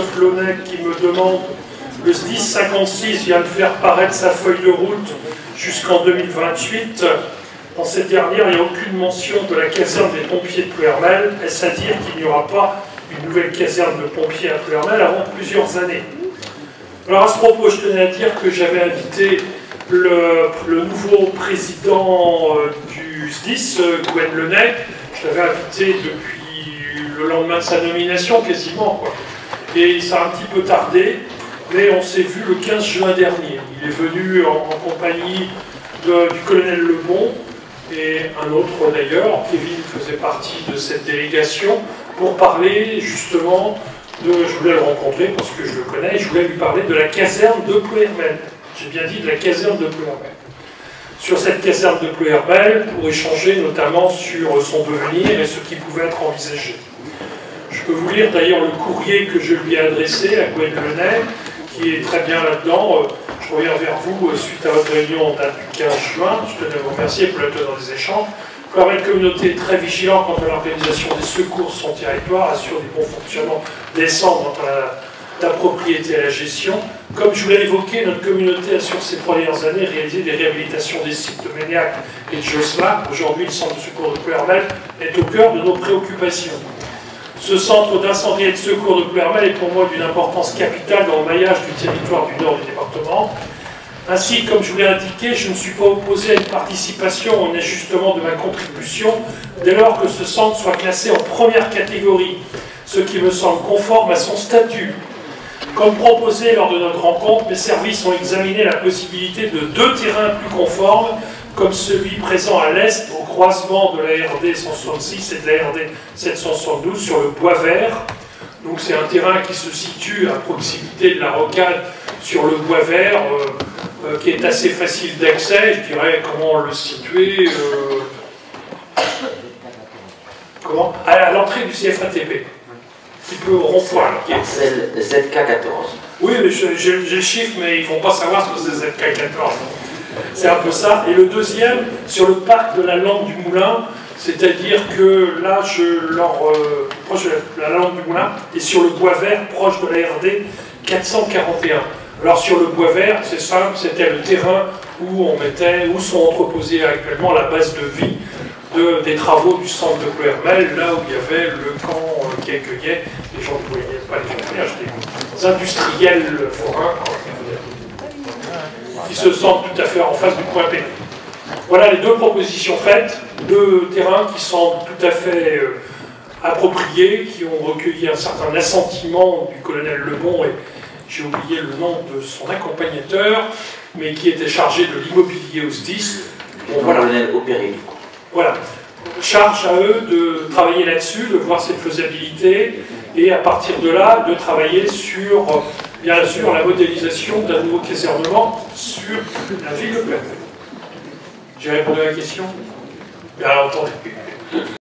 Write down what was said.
Christophe Launay qui me demande, le SDIS 56 vient de faire paraître sa feuille de route jusqu'en 2028. Dans cette dernière, il n'y a aucune mention de la caserne des pompiers de Ploërmel. Est-ce à dire qu'il n'y aura pas une nouvelle caserne de pompiers à Ploërmel avant plusieurs années? Alors à ce propos, je tenais à dire que j'avais invité le nouveau président du SDIS, Gwen Lenay. Je l'avais invité depuis le lendemain de sa nomination, quasiment, quoi. Et ça a un petit peu tardé, mais on s'est vu le 15 juin dernier. Il est venu en compagnie du colonel Lebon et un autre d'ailleurs, Kevin faisait partie de cette délégation, pour parler justement de... Je voulais le rencontrer parce que je le connais, et je voulais lui parler de la caserne de Ploërmel. J'ai bien dit de la caserne de Ploërmel. Sur cette caserne de Ploërmel, pour échanger notamment sur son devenir et ce qui pouvait être envisagé. Je peux vous lire d'ailleurs le courrier que je lui ai adressé à Gwen Lenay, qui est très bien là-dedans. Je reviens vers vous suite à votre réunion en date du 15 juin. Je tenais à vous remercier pour la tenue des échanges. Une communauté très vigilante quant à l'organisation des secours sur son territoire, assure du bon fonctionnement des centres quant à la propriété et à la gestion. Comme je vous l'ai évoqué, notre communauté a sur ces 3 dernières années réalisé des réhabilitations des sites de Méniac et de Josselin. Aujourd'hui, le centre de secours de Ploërmel est au cœur de nos préoccupations. Ce centre d'incendie et de secours de Ploërmel est pour moi d'une importance capitale dans le maillage du territoire du nord du département. Ainsi, comme je vous l'ai indiqué, je ne suis pas opposé à une participation ou un ajustement de ma contribution dès lors que ce centre soit classé en première catégorie, ce qui me semble conforme à son statut. Comme proposé lors de notre rencontre, mes services ont examiné la possibilité de 2 terrains plus conformes, comme celui présent à l'est, au croisement de la RD 166 et de la RD 772 sur le Bois Vert. Donc c'est un terrain qui se situe à proximité de la rocade sur le Bois Vert, qui est assez facile d'accès. Je dirais comment le situer à l'entrée du CFATP. Un petit peu au rond-point. ZK14. Oui, mais j'ai le chiffre, mais ils ne vont pas savoir ce que c'est ZK14. C'est un peu ça. Et le deuxième, sur le parc de la Lande du Moulin, c'est-à-dire que là, proche de la Lande du Moulin, et sur le Bois Vert, proche de la RD 441. Alors sur le Bois Vert, c'est simple, c'était le terrain où sont entreposées actuellement la base de vie des travaux du centre de Ploërmel, là où il y avait le camp qui accueillait les gens qui ne voyaient pas les gens, des industriels forains, qui se sentent tout à fait en face du point B. Voilà les 2 propositions faites, 2 terrains qui semblent tout à fait appropriés, qui ont recueilli un certain assentiment du colonel Lebon, et j'ai oublié le nom de son accompagnateur, mais qui était chargé de l'immobilier au SDIS. Bon, voilà. Colonel Opéré, du coup. Voilà. Charge à eux de travailler là-dessus, de voir cette faisabilité, et à partir de là, de travailler sur, bien sûr, la modélisation d'un nouveau casernement sur la ville de Ploërmel. J'ai répondu à la question? Bien entendu.